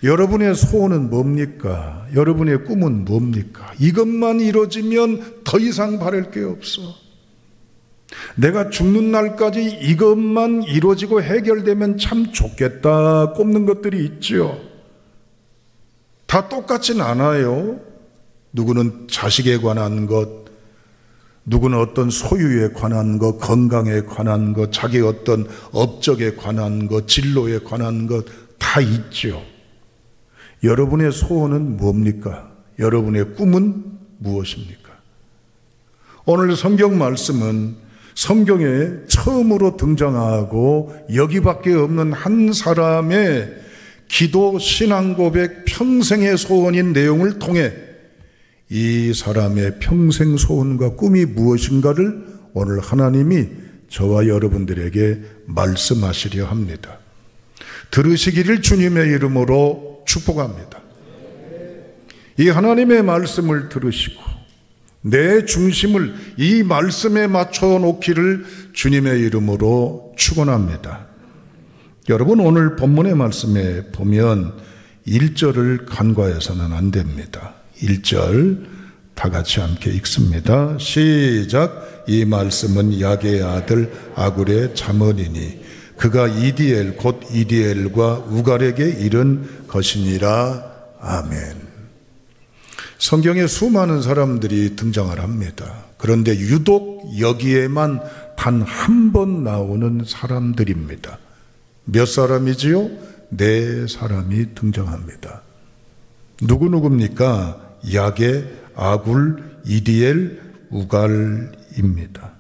여러분의 소원은 뭡니까? 여러분의 꿈은 뭡니까? 이것만 이루어지면 더 이상 바랄 게 없어. 내가 죽는 날까지 이것만 이루어지고 해결되면 참 좋겠다 꼽는 것들이 있죠. 다 똑같진 않아요. 누구는 자식에 관한 것, 누구는 어떤 소유에 관한 것, 건강에 관한 것, 자기 어떤 업적에 관한 것, 진로에 관한 것 다 있죠. 여러분의 소원은 뭡니까? 여러분의 꿈은 무엇입니까? 오늘 성경 말씀은 성경에 처음으로 등장하고 여기밖에 없는 한 사람의 기도, 신앙 고백, 평생의 소원인 내용을 통해 이 사람의 평생 소원과 꿈이 무엇인가를 오늘 하나님이 저와 여러분들에게 말씀하시려 합니다. 들으시기를 주님의 이름으로 축복합니다. 이 하나님의 말씀을 들으시고 내 중심을 이 말씀에 맞춰 놓기를 주님의 이름으로 축원합니다. 여러분, 오늘 본문의 말씀에 보면 1절을 간과해서는 안 됩니다. 1절 다 같이 함께 읽습니다. 시작. 이 말씀은 야게의 아들 아굴의 잠언이니 그가 이디엘 곧 이디엘과 우갈에게 이른 것이니라. 아멘. 성경에 수많은 사람들이 등장을 합니다. 그런데 유독 여기에만 단 한 번 나오는 사람들입니다. 몇 사람이지요? 4사람이 등장합니다. 누구입니까? 야게, 아굴, 이디엘, 우갈입니다.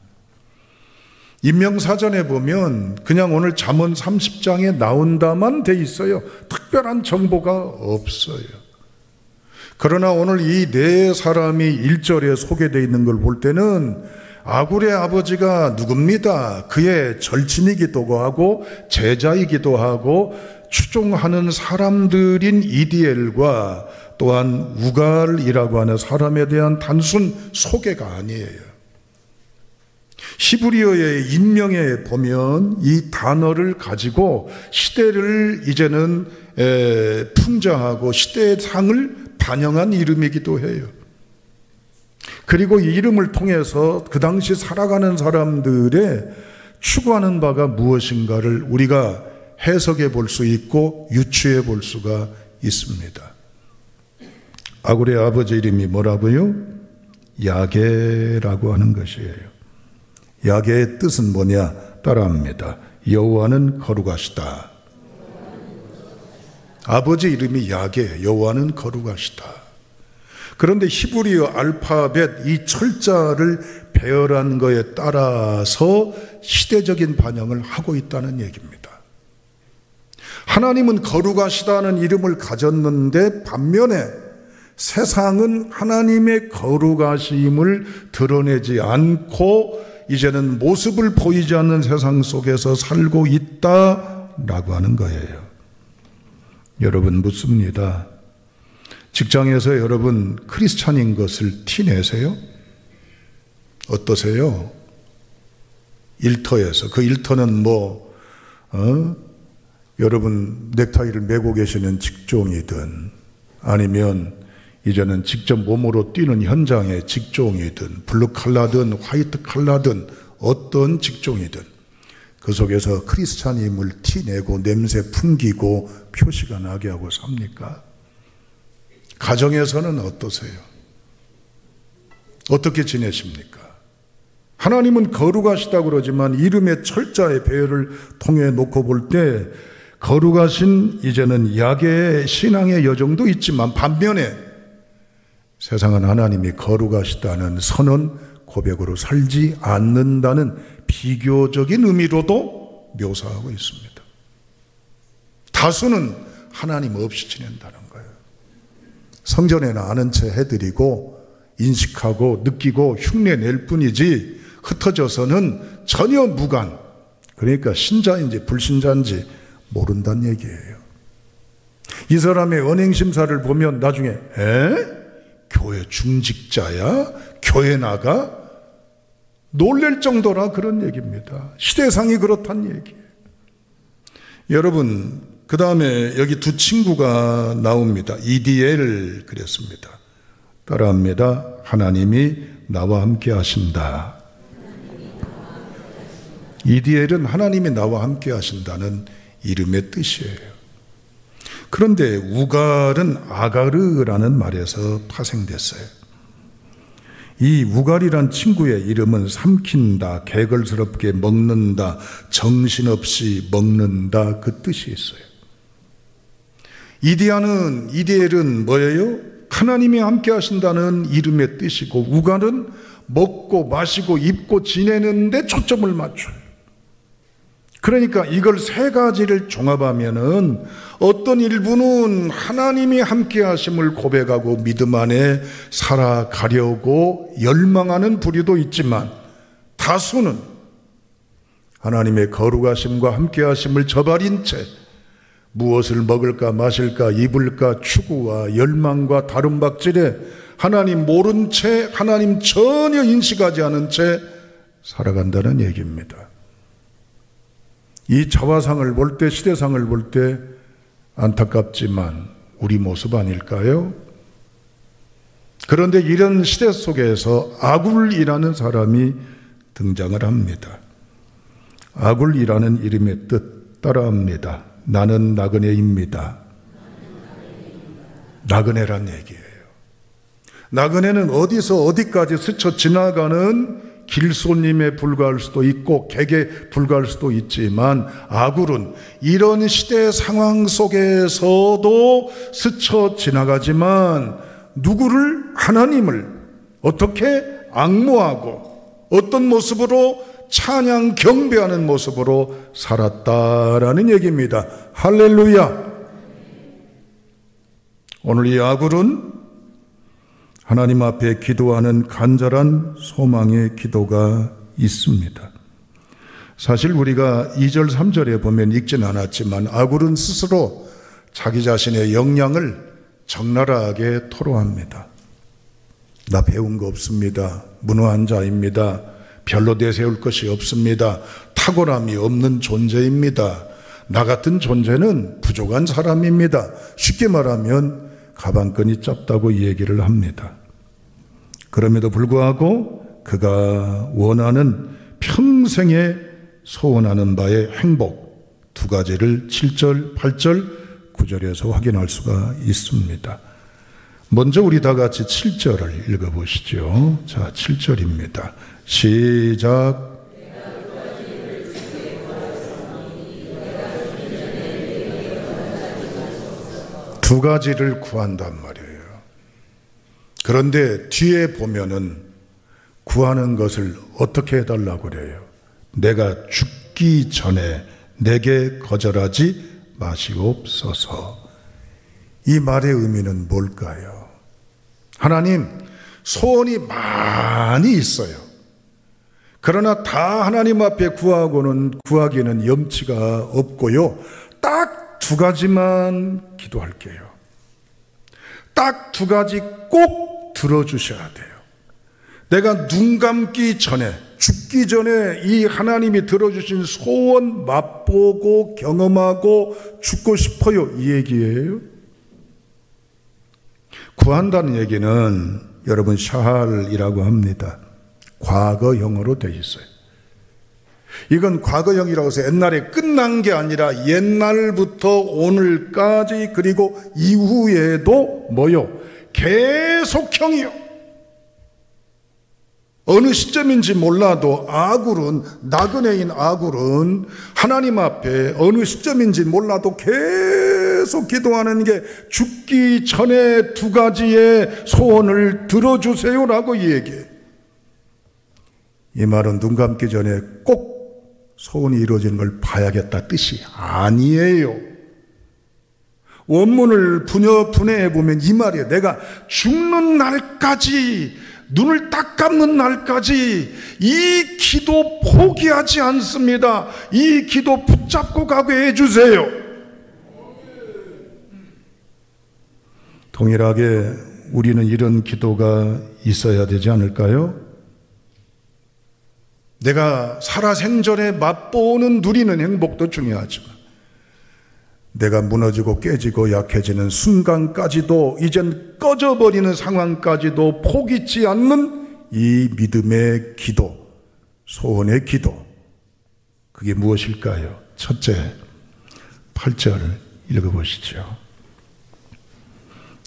인명사전에 보면 그냥 오늘 잠언 30장에 나온다만 돼 있어요. 특별한 정보가 없어요. 그러나 오늘 이 4사람이 1절에 소개되어 있는 걸 볼 때는 아굴의 아버지가 누굽니다. 그의 절친이기도 하고 제자이기도 하고 추종하는 사람들인 이디엘과 또한 우갈이라고 하는 사람에 대한 단순 소개가 아니에요. 히브리어의 인명에 보면 이 단어를 가지고 시대를 이제는 풍자하고 시대의 상을 반영한 이름이기도 해요. 그리고 이 이름을 통해서 그 당시 살아가는 사람들의 추구하는 바가 무엇인가를 우리가 해석해 볼 수 있고 유추해 볼 수가 있습니다. 아굴의 아버지 이름이 뭐라고요? 야게라고 하는 것이에요. 야게의 뜻은 뭐냐? 따라합니다. 여호와는 거룩하시다. 아버지 이름이 야게, 여호와는 거룩하시다. 그런데 히브리어 알파벳 이 철자를 배열한 거에 따라서 시대적인 반영을 하고 있다는 얘기입니다. 하나님은 거룩하시다는 이름을 가졌는데 반면에 세상은 하나님의 거룩하심을 드러내지 않고 이제는 모습을 보이지 않는 세상 속에서 살고 있다라고 하는 거예요. 여러분 묻습니다. 직장에서 여러분 크리스찬인 것을 티내세요? 어떠세요? 일터에서 그 일터는 여러분 넥타이를 메고 계시는 직종이든 아니면 이제는 직접 몸으로 뛰는 현장의 직종이든 블루 칼라든 화이트 칼라든 어떤 직종이든 그 속에서 크리스찬임을 티내고 냄새 풍기고 표시가 나게 하고 삽니까? 가정에서는 어떠세요? 어떻게 지내십니까? 하나님은 거룩하시다고 그러지만 이름의 철자의 배열을 통해 놓고 볼 때 거룩하신 이제는 야게의 신앙의 여정도 있지만 반면에 세상은 하나님이 거룩하시다는 선언 고백으로 살지 않는다는 비교적인 의미로도 묘사하고 있습니다. 다수는 하나님 없이 지낸다는 거예요. 성전에는 아는 체 해드리고 인식하고 느끼고 흉내낼 뿐이지 흩어져서는 전혀 무관, 그러니까 신자인지 불신자인지 모른다는 얘기예요. 이 사람의 언행심사를 보면 나중에 교회 중직자야? 교회 나가? 놀랄 정도라 그런 얘기입니다. 시대상이 그렇다는 얘기예요. 여러분 그 다음에 여기 두 친구가 나옵니다. 이디엘 그랬습니다. 따라합니다. 하나님이 나와 함께 하신다. 이디엘은 하나님이 나와 함께 하신다는 이름의 뜻이에요. 그런데 우갈은 아가르라는 말에서 파생됐어요. 이 우갈이란 친구의 이름은 삼킨다, 개걸스럽게 먹는다, 정신없이 먹는다 그 뜻이 있어요. 이디엘은 뭐예요? 하나님이 함께 하신다는 이름의 뜻이고, 우갈은 먹고 마시고 입고 지내는데 초점을 맞춰요. 그러니까 이걸 세 가지를 종합하면은 어떤 일부는 하나님이 함께 하심을 고백하고 믿음 안에 살아가려고 열망하는 부류도 있지만, 다수는 하나님의 거룩하심과 함께 하심을 저버린 채 무엇을 먹을까 마실까 입을까 추구와 열망과 다름박질에 하나님 모른 채, 하나님 전혀 인식하지 않은 채 살아간다는 얘기입니다. 이 자화상을 볼 때, 시대상을 볼 때 안타깝지만 우리 모습 아닐까요? 그런데 이런 시대 속에서 아굴이라는 사람이 등장을 합니다. 아굴이라는 이름의 뜻 따라합니다. 나는 나그네입니다. 나그네란 얘기예요. 나그네는 어디서 어디까지 스쳐 지나가는 길손님에 불과할 수도 있고 객에 불과할 수도 있지만, 아굴은 이런 시대 상황 속에서도 스쳐 지나가지만 누구를, 하나님을 어떻게 앙모하고 어떤 모습으로 찬양 경배하는 모습으로 살았다라는 얘기입니다. 할렐루야. 오늘 이 아굴은 하나님 앞에 기도하는 간절한 소망의 기도가 있습니다. 사실 우리가 2절 3절에 보면 읽진 않았지만 아굴은 스스로 자기 자신의 역량을 적나라하게 토로합니다. 나 배운 거 없습니다. 무능한 자입니다. 별로 내세울 것이 없습니다. 탁월함이 없는 존재입니다. 나 같은 존재는 부족한 사람입니다. 쉽게 말하면 가방끈이 짧다고 얘기를 합니다. 그럼에도 불구하고 그가 원하는 평생에 소원하는 바의 행복 두 가지를 7절, 8절, 9절에서 확인할 수가 있습니다. 먼저 우리 다 같이 7절을 읽어보시죠. 자, 7절입니다. 시작. 두 가지를 구한단 말이에요. 그런데 뒤에 보면은 구하는 것을 어떻게 해달라고 그래요? 내가 죽기 전에 내게 거절하지 마시옵소서. 이 말의 의미는 뭘까요? 하나님, 소원이 많이 있어요. 그러나 다 하나님 앞에 구하기는 염치가 없고요. 딱 두 가지만 기도할게요. 딱 두 가지 꼭 들어주셔야 돼요. 내가 눈 감기 전에, 죽기 전에 이 하나님이 들어주신 소원 맛보고 경험하고 죽고 싶어요. 이 얘기예요. 구한다는 얘기는 여러분 샤할이라고 합니다. 과거형으로 되어 있어요. 이건 과거형이라고 해서 옛날에 끝난 게 아니라 옛날부터 오늘까지 그리고 이후에도 뭐요? 계속형이요. 어느 시점인지 몰라도 아굴은, 나그네인 아굴은 하나님 앞에 어느 시점인지 몰라도 계속 기도하는 게 죽기 전에 두 가지의 소원을 들어주세요라고 얘기해요. 이 말은 눈 감기 전에 꼭 소원이 이루어지는 걸 봐야겠다 뜻이 아니에요. 원문을 분해해 보면 이 말이에요. 내가 죽는 날까지, 눈을 딱 감는 날까지 이 기도 포기하지 않습니다. 이 기도 붙잡고 가게 해주세요. 동일하게 우리는 이런 기도가 있어야 되지 않을까요? 내가 살아생전에 맛보는 누리는 행복도 중요하지만 내가 무너지고 깨지고 약해지는 순간까지도, 이젠 꺼져버리는 상황까지도 포기치 않는 이 믿음의 기도, 소원의 기도, 그게 무엇일까요? 첫째, 8절 읽어보시죠.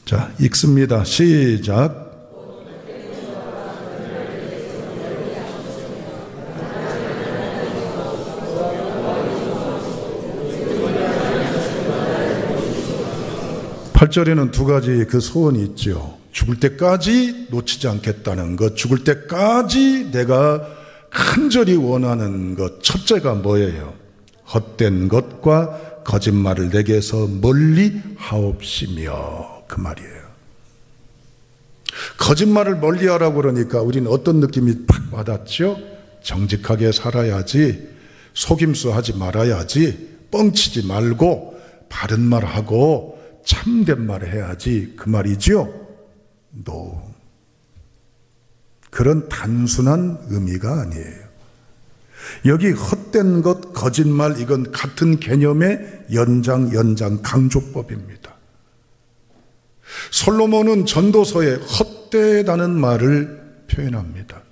자, 읽습니다. 시작. 팔절에는 두 가지 그 소원이 있죠. 죽을 때까지 놓치지 않겠다는 것, 죽을 때까지 내가 간절히 원하는 것. 첫째가 뭐예요? 헛된 것과 거짓말을 내게서 멀리 하옵시며, 그 말이에요. 거짓말을 멀리 하라고 그러니까 우리는 어떤 느낌이 팍 와닿죠? 정직하게 살아야지, 속임수 하지 말아야지, 뻥치지 말고 바른 말 하고 참된 말을 해야지, 그 말이죠? No. 그런 단순한 의미가 아니에요. 여기 헛된 것, 거짓말, 이건 같은 개념의 연장 강조법입니다. 솔로몬은 전도서에 헛되다는 말을 표현합니다.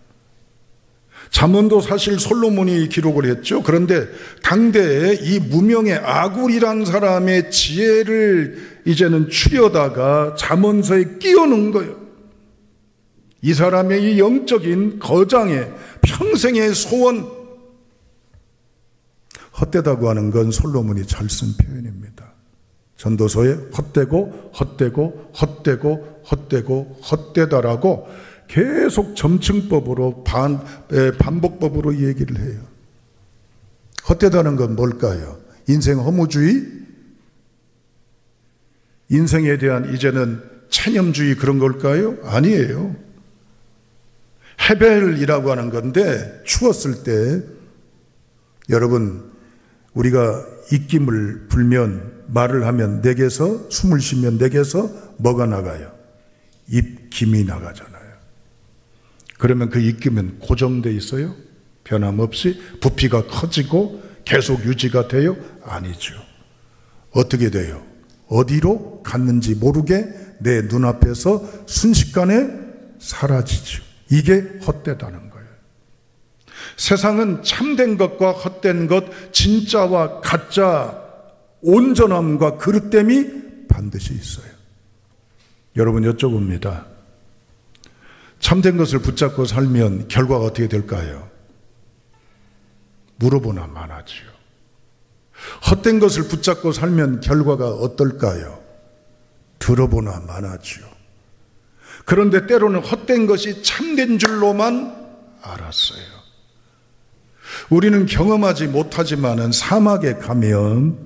잠언도 사실 솔로몬이 기록을 했죠. 그런데 당대에 이 무명의 아굴이란 사람의 지혜를 이제는 추려다가 잠언서에 끼워넣은 거예요. 이 사람의 이 영적인 거장의 평생의 소원, 헛되다고 하는 건 솔로몬이 잘 쓴 표현입니다. 전도서에 헛되고 헛되고 헛되고 헛되고 헛되다라고 계속 점층법으로 반복법으로 얘기를 해요. 헛되다는 건 뭘까요? 인생 허무주의? 인생에 대한 이제는 체념주의, 그런 걸까요? 아니에요. 헤벨이라고 하는 건데, 추웠을 때 여러분, 우리가 입김을 불면, 말을 하면 내게서, 숨을 쉬면 내게서 뭐가 나가요? 입김이 나가잖아요. 그러면 그 입김은 고정되어 있어요? 변함없이? 부피가 커지고 계속 유지가 돼요? 아니죠. 어떻게 돼요? 어디로 갔는지 모르게 내 눈앞에서 순식간에 사라지죠. 이게 헛되다는 거예요. 세상은 참된 것과 헛된 것, 진짜와 가짜, 온전함과 그릇됨이 반드시 있어요. 여러분, 여쭤봅니다. 참된 것을 붙잡고 살면 결과가 어떻게 될까요? 물어보나 마나지요. 헛된 것을 붙잡고 살면 결과가 어떨까요? 들어보나 마나지요. 그런데 때로는 헛된 것이 참된 줄로만 알았어요. 우리는 경험하지 못하지만은 사막에 가면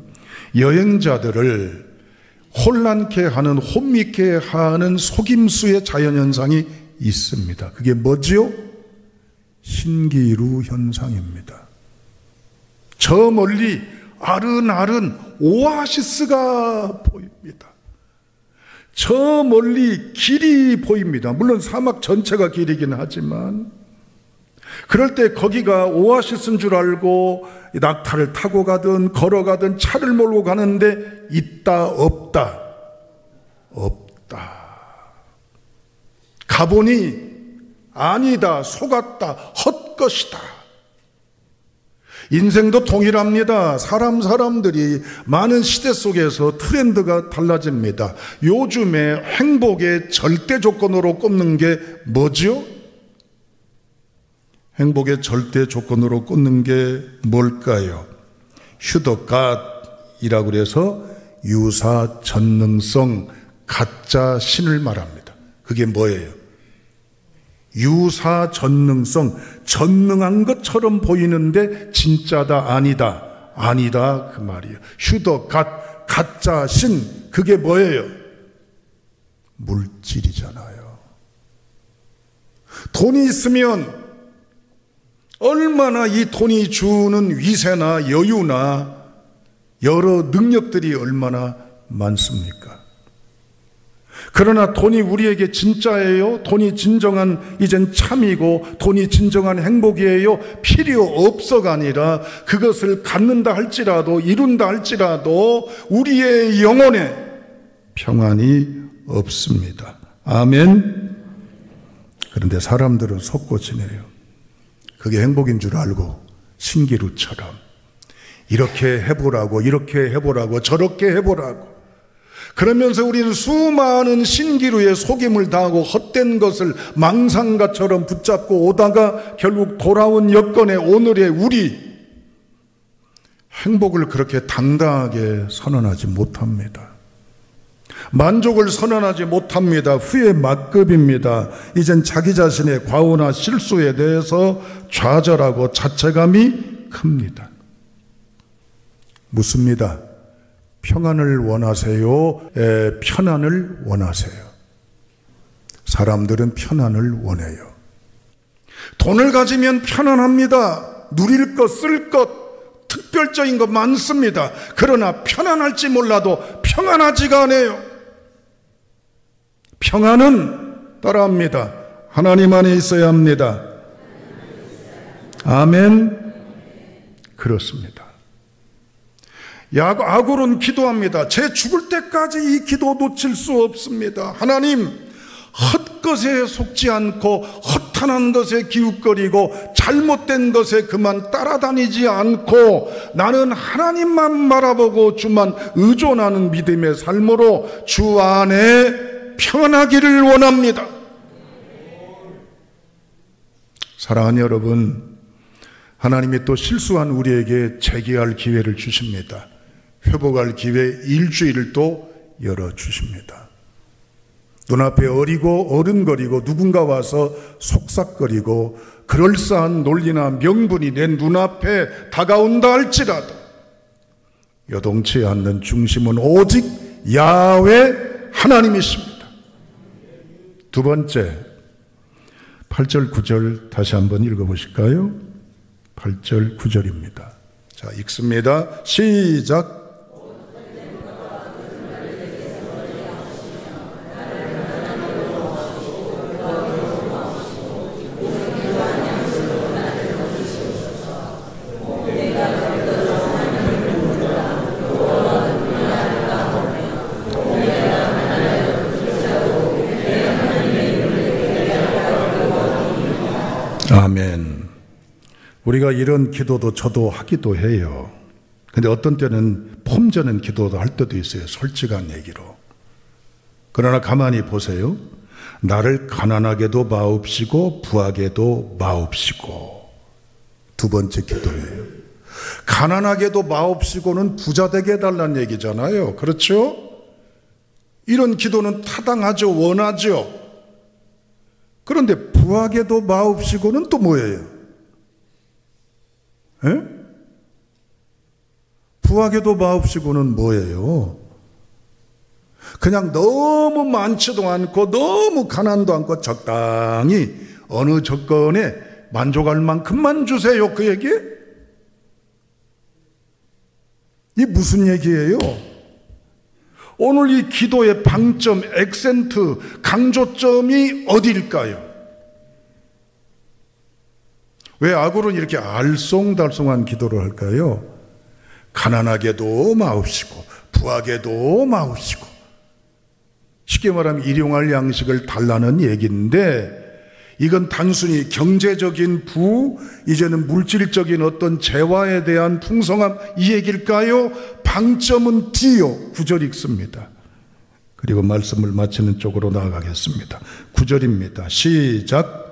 여행자들을 혼란케 하는, 혼미케 하는 속임수의 자연현상이 있습니다. 그게 뭐지요? 신기루 현상입니다. 저 멀리 아른아른 오아시스가 보입니다. 저 멀리 길이 보입니다. 물론 사막 전체가 길이긴 하지만, 그럴 때 거기가 오아시스인 줄 알고 낙타를 타고 가든 걸어가든 차를 몰고 가는데 있다 없다? 없다. 가보니 아니다, 속았다, 헛것이다. 인생도 동일합니다. 사람들이 많은 시대 속에서 트렌드가 달라집니다. 요즘에 행복의 절대 조건으로 꼽는 게 뭐죠? 행복의 절대 조건으로 꼽는 게 뭘까요? 휴덕갓이라고 그래서 유사 전능성, 가짜 신을 말합니다. 그게 뭐예요? 유사 전능성, 전능한 것처럼 보이는데 진짜다, 아니다, 아니다, 그 말이에요. 휴덕갓, 가짜 신, 그게 뭐예요? 물질이잖아요. 돈이 있으면 얼마나 이 돈이 주는 위세나 여유나 여러 능력들이 얼마나 많습니까? 그러나 돈이 우리에게 진짜예요? 돈이 진정한 이젠 참이고 돈이 진정한 행복이에요? 필요 없어가 아니라 그것을 갖는다 할지라도 이룬다 할지라도 우리의 영혼에 평안이 없습니다. 아멘. 그런데 사람들은 속고 지내요. 그게 행복인 줄 알고 신기루처럼 이렇게 해보라고 저렇게 해보라고 그러면서 우리는 수많은 신기루에 속임을 당하고 헛된 것을 망상가처럼 붙잡고 오다가 결국 돌아온 여건의 오늘의 우리 행복을 그렇게 당당하게 선언하지 못합니다. 만족을 선언하지 못합니다. 후회 막급입니다. 이젠 자기 자신의 과오나 실수에 대해서 좌절하고 자책감이 큽니다. 묻습니다. 평안을 원하세요? 편안을 원하세요? 사람들은 편안을 원해요. 돈을 가지면 편안합니다. 누릴 것, 쓸 것, 특별적인 것 많습니다. 그러나 편안할지 몰라도 평안하지가 않아요. 평안은 따라합니다. 하나님 안에 있어야 합니다. 아멘. 그렇습니다. 아굴은 기도합니다. 제 죽을 때까지 이 기도 놓칠 수 없습니다. 하나님, 헛것에 속지 않고 허탄한 것에 기웃거리고 잘못된 것에 그만 따라다니지 않고 나는 하나님만 바라보고 주만 의존하는 믿음의 삶으로 주 안에 평안하기를 원합니다. 사랑하는 여러분, 하나님이 또 실수한 우리에게 재기할 기회를 주십니다. 회복할 기회 일주일을 또 열어주십니다. 눈앞에 어른거리고 누군가 와서 속삭거리고 그럴싸한 논리나 명분이 내 눈앞에 다가온다 할지라도 여동치 않는 중심은 오직 야훼 하나님이십니다. 두 번째, 8절 9절 다시 한번 읽어보실까요? 8절 9절입니다. 자, 읽습니다. 시작. 아멘. 우리가 이런 기도도 저도 하기도 해요. 근데 어떤 때는 폼저는 기도도 할 때도 있어요. 솔직한 얘기로. 그러나 가만히 보세요. 나를 가난하게도 마옵시고 부하게도 마옵시고. 두 번째 기도예요. 가난하게도 마옵시고는 부자 되게 해달라는 얘기잖아요. 그렇죠? 이런 기도는 타당하죠. 원하죠. 그런데 부하게도 마옵시고는 또 뭐예요? 에? 부하게도 마옵시고는 뭐예요? 그냥 너무 많지도 않고 너무 가난도 않고 적당히 어느 조건에 만족할 만큼만 주세요. 그 얘기? 이게 무슨 얘기예요? 오늘 이 기도의 방점, 액센트, 강조점이 어디일까요? 왜 아굴은 이렇게 알쏭달쏭한 기도를 할까요? 가난하게도 마옵시고 부하게도 마옵시고. 쉽게 말하면 일용할 양식을 달라는 얘기인데 이건 단순히 경제적인 부, 이제는 물질적인 어떤 재화에 대한 풍성함 이 얘기일까요? 방점은 D요. 9절 읽습니다. 그리고 말씀을 마치는 쪽으로 나아가겠습니다. 9절입니다. 시작.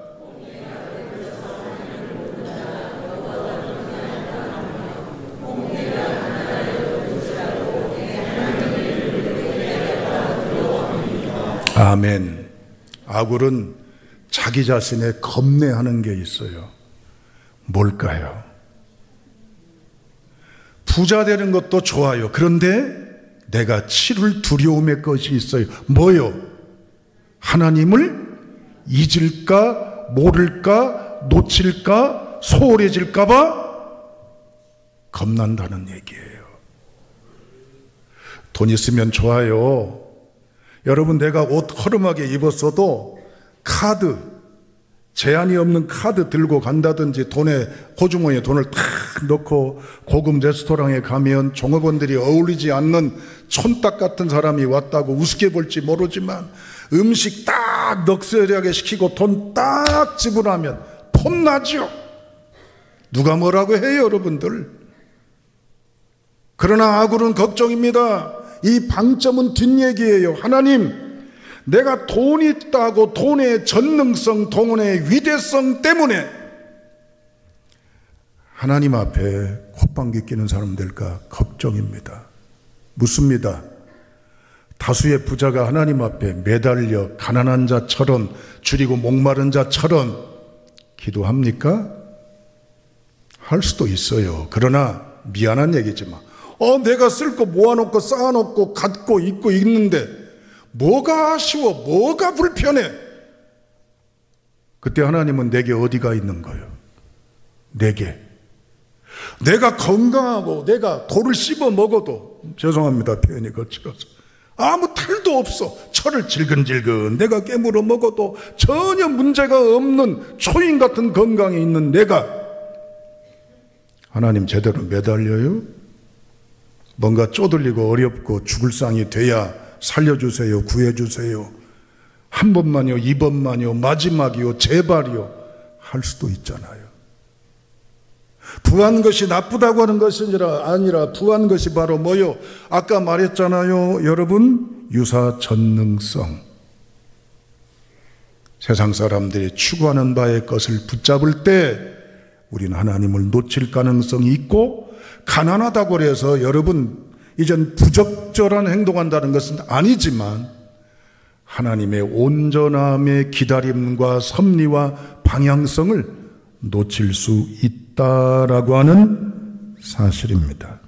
아멘. 아굴은 자기 자신에 겁내하는 게 있어요. 뭘까요? 부자 되는 것도 좋아요. 그런데 내가 치를 두려움의 것이 있어요. 뭐요? 하나님을 잊을까, 모를까, 놓칠까, 소홀해질까 봐 겁난다는 얘기예요. 돈 있으면 좋아요. 여러분, 내가 옷 허름하게 입었어도 카드, 제한이 없는 카드 들고 간다든지 호주머니에 돈을 탁 넣고 고급 레스토랑에 가면 종업원들이 어울리지 않는 촌딱 같은 사람이 왔다고 우습게 볼지 모르지만 음식 딱 넉살하게 시키고 돈 딱 지불하면 폼나죠. 누가 뭐라고 해요, 여러분들. 그러나 아굴은 걱정입니다. 이 방점은 뒷얘기예요. 하나님, 내가 돈이 있다고 돈의 전능성, 돈의 위대성 때문에 하나님 앞에 콧방귀 끼는 사람 될까 걱정입니다. 묻습니다. 다수의 부자가 하나님 앞에 매달려 가난한 자처럼, 줄이고 목마른 자처럼 기도합니까? 할 수도 있어요. 그러나 미안한 얘기지만 내가 쓸 거 모아놓고 쌓아놓고 갖고 있고 있는데 뭐가 아쉬워, 뭐가 불편해. 그때 하나님은 내게 어디가 있는 거예요? 내가 건강하고 내가 돌을 씹어 먹어도, 죄송합니다 표현이 거칠어서, 아무 탈도 없어. 철을 질근질근 내가 깨물어 먹어도 전혀 문제가 없는 초인 같은 건강에 있는 내가 하나님 제대로 매달려요? 뭔가 쪼들리고 어렵고 죽을 상이 돼야 살려주세요, 구해주세요, 한 번만요, 이번만요, 마지막이요, 제발이요 할 수도 있잖아요. 부한 것이 나쁘다고 하는 것이 아니라 부한 것이 바로 뭐요? 아까 말했잖아요, 여러분, 유사전능성. 세상 사람들이 추구하는 바의 것을 붙잡을 때 우리는 하나님을 놓칠 가능성이 있고, 가난하다고 해서 여러분 이젠 부적절한 행동한다는 것은 아니지만 하나님의 온전함의 기다림과 섭리와 방향성을 놓칠 수 있다라고 하는 사실입니다.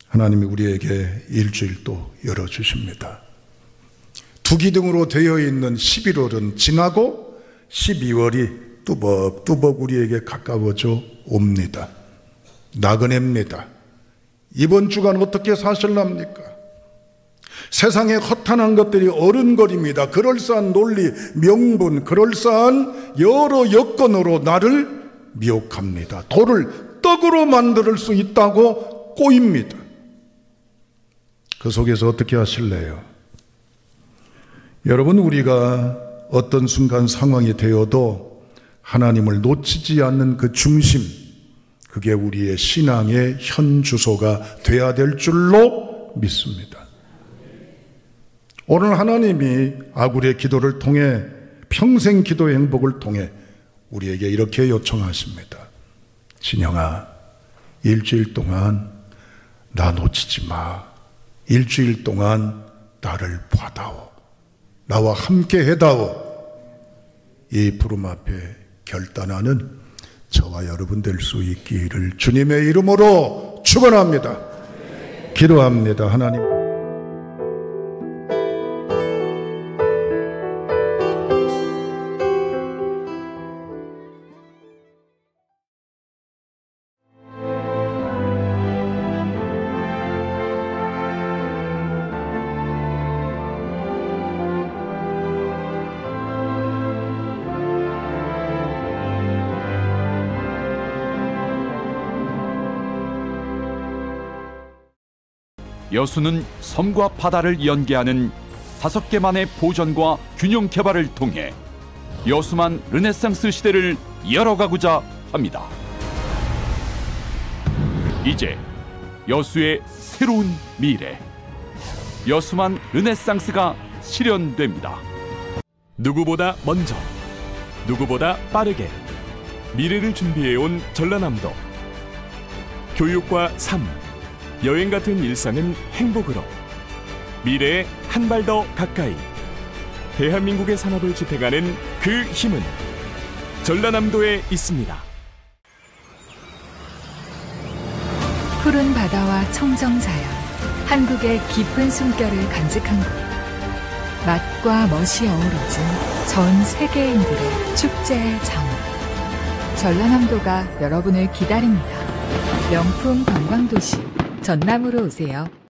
하나님이 우리에게 일주일도 열어주십니다. 두기둥으로 되어 있는 11월은 지나고 12월이 뚜벅뚜벅 우리에게 가까워져 옵니다. 나그네입니다. 이번 주간 어떻게 사실랍니까? 세상에 허탄한 것들이 어른거립니다. 그럴싸한 논리, 명분, 그럴싸한 여러 여건으로 나를 미혹합니다. 돌을 떡으로 만들 수 있다고 꼬입니다. 그 속에서 어떻게 하실래요? 여러분, 우리가 어떤 순간 상황이 되어도 하나님을 놓치지 않는 그 중심, 그게 우리의 신앙의 현 주소가 돼야 될 줄로 믿습니다. 오늘 하나님이 아굴의 기도를 통해, 평생 기도의 행복을 통해 우리에게 이렇게 요청하십니다. 진영아, 일주일 동안 나 놓치지 마. 일주일 동안 나를 봐다오. 나와 함께 해다오. 이 부름 앞에 결단하는 저와 여러분 될 수 있기를 주님의 이름으로 축원합니다. 기도합니다. 하나님, 여수는 섬과 바다를 연계하는 5개만의 보전과 균형 개발을 통해 여수만 르네상스 시대를 열어가고자 합니다. 이제 여수의 새로운 미래, 여수만 르네상스가 실현됩니다. 누구보다 먼저, 누구보다 빠르게 미래를 준비해온 전라남도. 교육과 삶, 여행 같은 일상은 행복으로, 미래에 한 발 더 가까이 대한민국의 산업을 지탱하는 그 힘은 전라남도에 있습니다. 푸른 바다와 청정자연, 한국의 깊은 숨결을 간직한 곳. 맛과 멋이 어우러진 전 세계인들의 축제의 장소. 전라남도가 여러분을 기다립니다. 명품 관광도시 전남으로 오세요.